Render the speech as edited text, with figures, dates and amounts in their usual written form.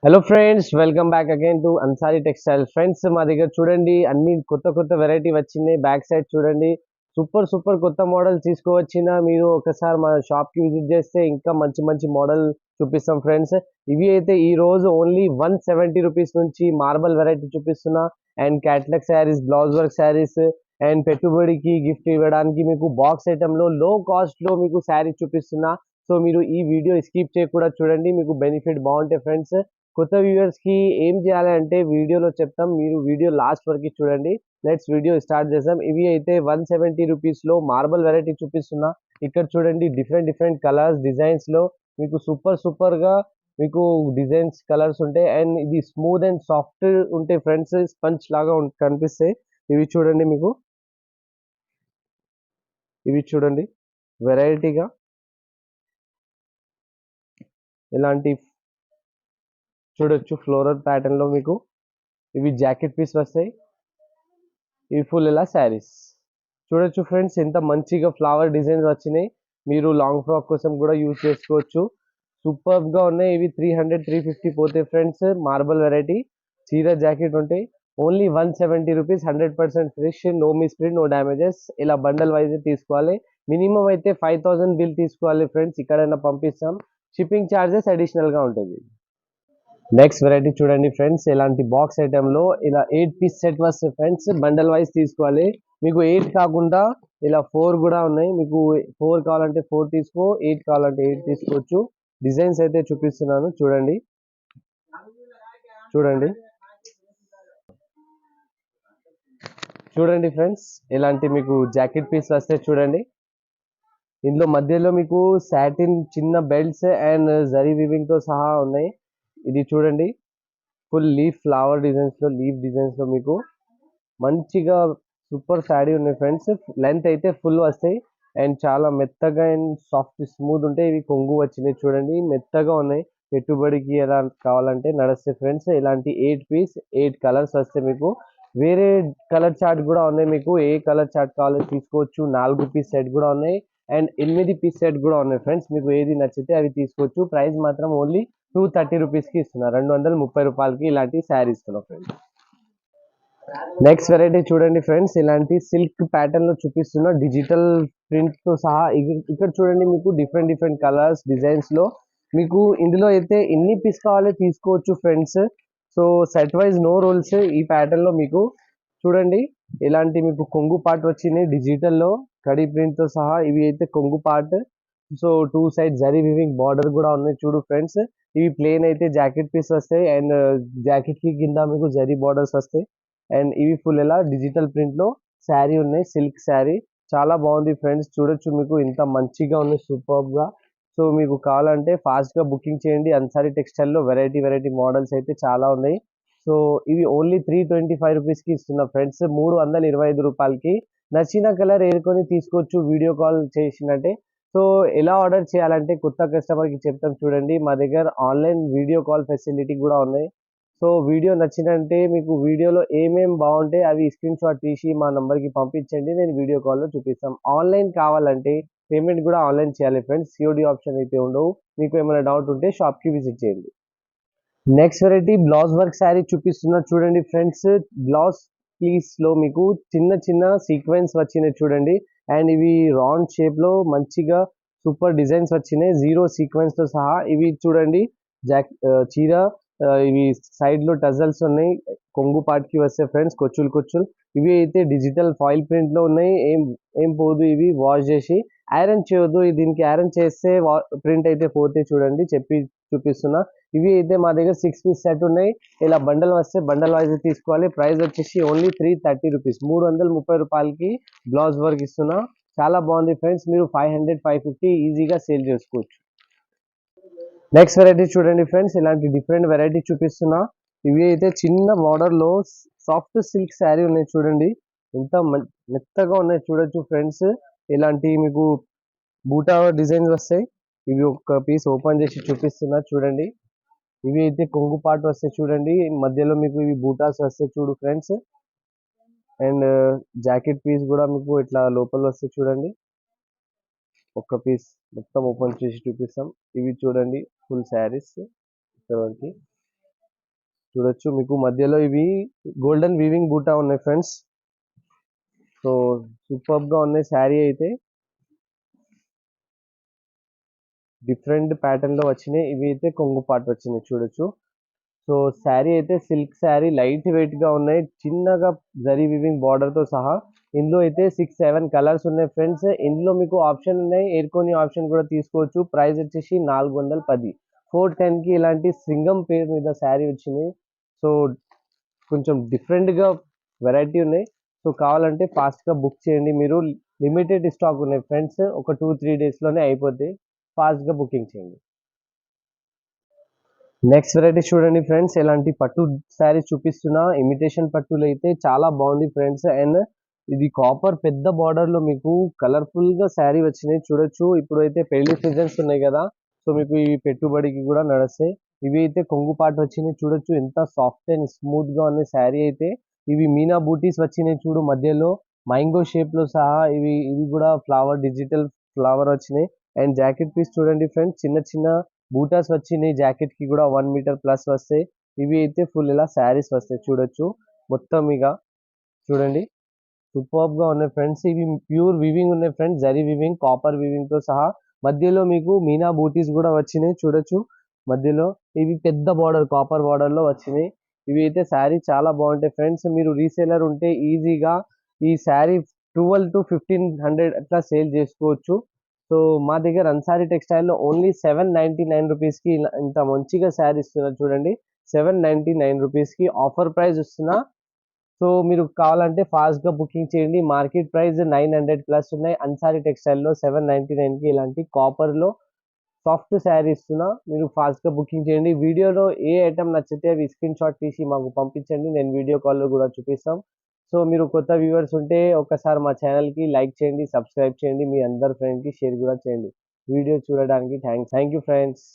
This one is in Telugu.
Hello friends, welcome back again to Ansari textile. Friends, మా దగ్గర చూడండి అన్ని కొత్త కొత్త వెరైటీ వచ్చినాయి. బ్యాక్ సైడ్ చూడండి, సూపర్ సూపర్ కొత్త మోడల్ తీసుకువచ్చిన. మీరు ఒకసారి మా షాప్ కి విజిట్ చేస్తే ఇంకా మంచి మంచి మోడల్ చూపిస్తాం ఫ్రెండ్స్. ఇవి అయితే ఈ రోజు ఓన్లీ 170 రూపీస్ నుంచి మార్బల్ వెరైటీ చూపిస్తున్నా. And catalogue saris, blouse work saris, and పెట్టుబడికి గిఫ్ట్ ఇవ్వడానికి మీకు బాక్స్ ఐటమ్ లో లో కాస్ట్ లో మీకు శారీ చూపిస్తున్నా. సో మీరు ఈ వీడియో స్కిప్ చేయకుండా చూడండి, మీకు బెనిఫిట్ బాగుంటాయి ఫ్రెండ్స్. కొత్త వ్యూవర్స్ కి ఏం చేయాలి అంటే వీడియోలో చెప్తాం, మీరు వీడియో లాస్ట్ వరకు చూడండి. లెట్స్ వీడియో స్టార్ట్ చేద్దాం. ఇవి అయితే 170 రూపీస్ లో మార్బల్ వెరైటీ చూపిస్తున్నా. ఇక్కడ చూడండి, డిఫరెంట్ డిఫరెంట్ కలర్స్ డిజైన్స్ లో మీకు సూపర్ సూపర్ గా మీకు డిజైన్స్ కలర్స్ ఉంటాయి. అండ్ ఇది స్మూత్ అండ్ సాఫ్ట్ ఉంటాయి ఫ్రెండ్స్, స్పంచ్ లాగా కనిపిస్తాయి. ఇవి చూడండి, మీకు ఇవి చూడండి వెరైటీగా ఇలాంటి చూడొచ్చు. ఫ్లోరల్ ప్యాటర్న్ లో మీకు ఇవి జాకెట్ పీస్ వస్తాయి. ఇవి ఫుల్ ఇలా శారీస్ చూడొచ్చు ఫ్రెండ్స్, ఎంత మంచిగా ఫ్లవర్ డిజైన్స్ వచ్చినాయి. మీరు లాంగ్ ఫ్రాక్ కోసం కూడా యూజ్ చేసుకోవచ్చు. సూపర్ గా ఉన్నాయి. ఇవి 300 350 పోతే ఫ్రెండ్స్. మార్బల్ వెరైటీ చీర జాకెట్ ఉంటాయి. Only 170 rupees, 100% fresh, no misprint, no damages. ఇలా బండల్ వైజ్ తీసుకోవాలి. మినిమం అయితే 5000 బిల్ తీసుకోవాలి ఫ్రెండ్స్. ఇక్కడైనా పంపిస్తాం. షిప్పింగ్ ఛార్జెస్ అడిషనల్ గా ఉంటుంది. నెక్స్ట్ వెరైటీ చూడండి ఫ్రెండ్స్, ఇలాంటి బాక్స్ ఐటమ్ లో ఇలా 8 పీస్ సెట్ వస్తాయి ఫ్రెండ్స్. బండల్ వైజ్ తీసుకోవాలి. మీకు 8 కాకుండా ఇలా 4 కూడా ఉన్నాయి. మీకు 4 కావాలంటే 4 తీసుకో, 8 కావాలంటే 8 తీసుకోవచ్చు. డిజైన్స్ అయితే చూపిస్తున్నాను, చూడండి. చూడండి చూడండి ఫ్రెండ్స్, ఇలాంటి మీకు జాకెట్ పీస్ వస్తే చూడండి. ఇందులో మధ్యలో మీకు సాటిన్ చిన్న బెల్ట్స్ అండ్ జరీ వీవింగ్ తో సహా ఉన్నాయి. ఇది చూడండి, ఫుల్ లీఫ్ ఫ్లవర్ డిజైన్స్ లో, లీఫ్ డిజైన్స్ లో మీకు మంచిగా సూపర్ శారీ ఉన్నాయి ఫ్రెండ్స్. లెంత్ అయితే ఫుల్ వస్తాయి. అండ్ చాలా మెత్తగా అండ్ సాఫ్ట్ స్మూత్ ఉంటాయి. ఇవి కొంగు వచ్చినాయి చూడండి, మెత్తగా ఉన్నాయి. పెట్టుబడికి ఎలా కావాలంటే నడుస్తాయి ఫ్రెండ్స్. ఇలాంటి 8 పీస్, 8 కలర్స్ వస్తాయి మీకు. వేరే కలర్ చార్ట్ కూడా ఉన్నాయి. మీకు ఏ కలర్ చార్ట్ కావాలో తీసుకోవచ్చు. 4 పీస్ సెట్ కూడా ఉన్నాయి. అండ్ 8 పీస్ సెట్ కూడా ఉన్నాయి ఫ్రెండ్స్. మీకు ఏది నచ్చితే అవి తీసుకోవచ్చు. ప్రైస్ మాత్రం ఓన్లీ 230 రూపీస్ కి ఇస్తున్నారు. 230 రూపాయలకి ఇలాంటి శారీస్ ఇస్తున్నాం ఫ్రెండ్స్. నెక్స్ట్ వెరైటీ చూడండి ఫ్రెండ్స్, ఇలాంటి సిల్క్ ప్యాటర్న్ లో చూపిస్తున్న డిజిటల్ ప్రింట్ తో సహా. ఇక్కడ చూడండి, మీకు డిఫరెంట్ డిఫరెంట్ కలర్స్ డిజైన్స్ లో మీకు ఇందులో అయితే ఎన్ని పీస్ కావాలో తీసుకోవచ్చు friends. So set wise no rules. ఈ ప్యాటర్న్ లో మీకు చూడండి, ఇలాంటి మీకు కొంగు పార్ట్ వచ్చింది డిజిటల్ లో, కడి ప్రింట్ తో సహా. ఇవి అయితే కొంగు part. So two side zari weaving border కూడా ఉన్నాయి చూడు ఫ్రెండ్స్. ఇవి ప్లేన్ అయితే జాకెట్ పీస్ వస్తాయి. అండ్ జాకెట్ కి కింద మీకు జరీ బార్డర్స్ వస్తాయి. అండ్ ఇవి ఫుల్ ఎలా డిజిటల్ ప్రింట్ లో శారీ ఉన్నాయి, సిల్క్ శారీ. చాలా బాగుంది ఫ్రెండ్స్, చూడొచ్చు. మీకు ఇంత మంచిగా ఉంది, సూపర్ గా. సో మీకు కావాలంటే ఫాస్ట్ గా బుకింగ్ చేయండి. అన్సారీ టెక్స్టైల్ లో వెరైటీ వెరైటీ మోడల్స్ అయితే చాలా ఉన్నాయి. సో ఇవి ఓన్లీ 325 రూపీస్ కి ఇస్తున్నా ఫ్రెండ్స్, 325 రూపాయలకి. నచ్చిన కలర్ ఏరుకొని తీసుకోవచ్చు వీడియో కాల్ చేసినట్టే. సో ఎలా ఆర్డర్ చేయాలంటే కొత్త కస్టమర్ కి చెప్తాం చూడండి. మా దగ్గర ఆన్లైన్ వీడియో కాల్ ఫెసిలిటీ కూడా ఉన్నాయి. సో వీడియో నచ్చినంటే మీకు వీడియోలో ఏమేం బాగుంటే అవి స్క్రీన్ షాట్ తీసి మా నంబర్కి పంపించండి, నేను వీడియో కాల్లో చూపిస్తాం. ఆన్లైన్ కావాలంటే పేమెంట్ కూడా ఆన్లైన్ చేయాలి ఫ్రెండ్స్. సిఓడి ఆప్షన్ అయితే ఉండవు. మీకు ఏమైనా డౌట్ ఉంటే షాప్కి విజిట్ చేయండి. Next variety blouse work sari చూపిస్తున్నా చూడండి ఫ్రెండ్స్. బ్లౌజ్ పీస్ లో మీకు చిన్న చిన్న సీక్వెన్స్ వచ్చినాయి చూడండి. అండ్ ఇవి రౌండ్ షేప్ లో మంచిగా సూపర్ డిజైన్స్ వచ్చినాయి, జీరో సీక్వెన్స్ తో సహా. ఇవి చూడండి, చీర, ఇవి సైడ్ లో టజల్స్ ఉన్నాయి. కొంగు పార్ట్ కి వస్తే ఫ్రెండ్స్ కొచ్చులు కొచ్చులు. ఇవి అయితే డిజిటల్ ఫాయిల్ ప్రింట్ లో ఉన్నాయి. ఏం ఏం పోదు. ఇవి వాష్ చేసి ఐరన్ చేయొద్దు. దీనికి ఐరన్ చేస్తే ప్రింట్ అయితే పోతే చూడండి, చెప్పి చూపిస్తున్నా. ఇవి అయితే మా దగ్గర 6 పీస్ సెట్ ఉన్నాయి. ఇలా బండల్ వస్తే బండల్ వైజ్ తీసుకోవాలి. ప్రైస్ వచ్చేసి ఓన్లీ 330 రూపీస్, 330 రూపాయలకి బ్లౌజ్ వర్క్ ఇస్తున్నా. చాలా బాగుంది ఫ్రెండ్స్. మీరు 500 550 ఈజీగా సేల్ చేసుకోవచ్చు. నెక్స్ట్ వెరైటీ చూడండి ఫ్రెండ్స్, ఇలాంటి డిఫరెంట్ వెరైటీ చూపిస్తున్నా. ఇవి అయితే చిన్న బార్డర్ లో సాఫ్ట్ సిల్క్ శారీ ఉన్నాయి చూడండి. ఎంత మెత్తగా ఉన్నాయి చూడొచ్చు ఫ్రెండ్స్. ఇలాంటి మీకు బూటా డిజైన్స్ వస్తాయి. ఇవి ఒక పీస్ ఓపెన్ చేసి చూపిస్తున్నా చూడండి. ఇవి అయితే కొంగు పాటు వస్తాయి చూడండి. మధ్యలో మీకు ఇవి బూటాస్ వస్తాయి చూడు ఫ్రెండ్స్. అండ్ జాకెట్ పీస్ కూడా మీకు ఇట్లా లోపల వస్తాయి చూడండి. ఒక్క పీస్ మొత్తం ఓపెన్ చేసి చూపిస్తాం. ఇవి చూడండి, ఫుల్ శారీస్. చూడొచ్చు మీకు మధ్యలో ఇవి గోల్డెన్ వీవింగ్ బూటా ఉన్నాయి ఫ్రెండ్స్. సో సూపర్ గా ఉన్నాయి శారీ అయితే. డిఫరెంట్ ప్యాటర్న్ లో వచ్చినాయి. ఇవి అయితే కొంగు పాటు వచ్చినాయి చూడొచ్చు. సో శారీ అయితే సిల్క్ శారీ, లైట్ వెయిట్ గా ఉన్నాయి, చిన్నగా జరీ వివింగ్ బార్డర్ తో సహా. ఇందులో అయితే 6-7 కలర్స్ ఉన్నాయి ఫ్రెండ్స్. ఇందులో మీకు ఆప్షన్ ఉన్నాయి, ఏర్కొని ఆప్షన్ కూడా తీసుకోవచ్చు. ప్రైస్ వచ్చేసి 410. 410 కి ఇలాంటి సింగం పేరు మీద శారీ వచ్చింది. సో కొంచెం డిఫరెంట్ గా వెరైటీ ఉన్నాయి. సో కావాలంటే ఫాస్ట్ గా బుక్ చేయండి మీరు. లిమిటెడ్ స్టాక్ ఉన్నాయి ఫ్రెండ్స్, ఒక 2-3 డేస్ లోనే అయిపోతాయి. ఫాస్ట్ గా బుకింగ్ చేయండి. నెక్స్ట్ వెరైటీ చూడండి ఫ్రెండ్స్, ఎలాంటి పట్టు శారీ చూపిస్తున్నా. ఇమిటేషన్ పట్టులు అయితే చాలా బాగుంది ఫ్రెండ్స్. అండ్ ఇది కాపర్ పెద్ద బార్డర్ లో మీకు కలర్ఫుల్ గా శారీ వచ్చినాయి చూడొచ్చు. ఇప్పుడు అయితే పెళ్లి సీజన్స్ ఉన్నాయి కదా, సో మీకు ఇవి పెట్టుబడికి కూడా నడుస్తాయి. ఇవి అయితే కొంగు పాటు వచ్చినాయి చూడొచ్చు. ఎంత సాఫ్ట్ అండ్ స్మూత్ గా ఉన్నాయి శారీ అయితే. ఇవి మీనా బూటీస్ వచ్చినాయి చూడు మధ్యలో, మ్యాంగో షేప్ లో సహా. ఇవి ఇవి కూడా ఫ్లవర్, డిజిటల్ ఫ్లవర్ వచ్చినాయి. అండ్ జాకెట్ పీస్ చూడండి ఫ్రెండ్స్, చిన్న చిన్న బూటాస్ వచ్చినాయి. జాకెట్ కి కూడా 1 మీటర్ ప్లస్ వస్తాయి. ఇవి అయితే ఫుల్ ఇలా శారీస్ వస్తాయి చూడొచ్చు. మొత్తం ఇక చూడండి, సూపర్ గా ఉన్నాయి ఫ్రెండ్స్. ఇవి ప్యూర్ వివింగ్ ఉన్నాయి friends, zari weaving, copper weaving తో సహా. మధ్యలో మీకు మీనా బూటీస్ కూడా వచ్చినాయి చూడొచ్చు మధ్యలో. ఇవి పెద్ద బార్డర్, కాపర్ బార్డర్ లో వచ్చినాయి. ఇవి అయితే శారీ చాలా బాగుంటాయి ఫ్రెండ్స్. మీరు రీసేలర్ ఉంటే ఈజీగా ఈ శారీ 1200 to 1500 అట్లా సేల్ చేసుకోవచ్చు. సో మా దగ్గర అన్సారీ టెక్స్టైల్ లో ఓన్లీ 799 రూపీస్ కి ఇంత మంచిగా శారీ ఇస్తున్నారు చూడండి. 799 రూపీస్ కి ఆఫర్ ప్రైస్ ఇస్తున్నా. సో మీరు కావాలంటే ఫాస్ట్ గా బుకింగ్ చేయండి. మార్కెట్ ప్రైస్ 900 ప్లస్ ఉన్నాయి. అన్సారీ టెక్స్టైల్ లో 799 కి ఇలాంటి కాపర్ లో సాఫ్ట్ శారీ ఇస్తున్నా. మీరు ఫాస్ట్ గా బుకింగ్ చేయండి. వీడియోలో ఏ ఐటమ్ నచ్చితే అవి స్క్రీన్ షాట్ తీసి మాకు పంపించండి, నేను వీడియో కాల్ లో కూడా చూపిస్తాం. సో మీరు కొత్త వ్యూవర్స్ ఉంటే ఒకసారి మా ఛానల్ కి లైక్ చేయండి, సబ్స్క్రైబ్ చేయండి, మీ అందరి ఫ్రెండ్ కి షేర్ కూడా చేయండి. వీడియో చూడడానికి థ్యాంక్ యూ ఫ్రెండ్స్.